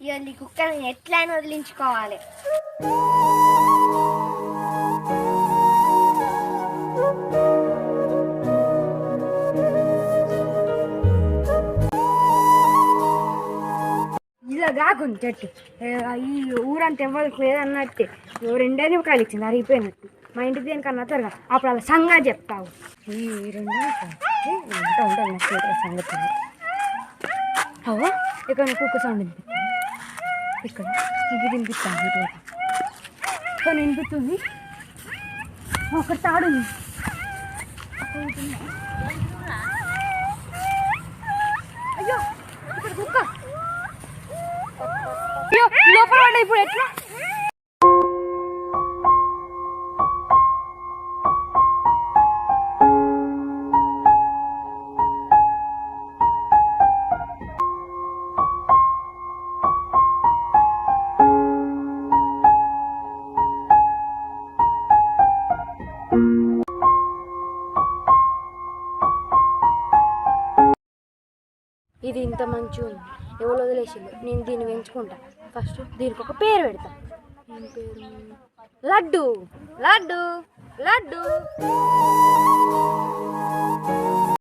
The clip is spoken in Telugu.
ఇవన్నీ కుక్కని ఎట్లయినా వదిలించుకోవాలి. ఇలా కాకుండా చెట్టు ఈ ఊరంతా ఎవరికి లేదన్నట్టే 2 నిమ్మకాయలు ఇచ్చింది అరిగిపోయినట్టు. మా ఇంటి దేనికన్నా త్వరగా అప్పుడు అలా సంగా చెప్తావు. ఈ 2 ఉంటుంది సంగతి. అవో ఇక్కడ కుక్క సౌండ్ వినిపిస్తుంది. ఇక్కడ ఇది వినిపిస్తాను కానీ వినిపిస్తుంది. ఒక తాడు అయ్యో ఇక్కడ కుక్క అయ్యో లోపల పడ్డా. ఇప్పుడు ఎట్లా? ఇది ఇంత మంచిగా ఉంది, ఎవరు వదిలేసింది. నేను దీన్ని పెంచుకుంటా. ఫస్ట్ దీనికి ఒక పేరు పెడతా. ఏం పేరు? లడ్డు. లడ్డు లడ్డు.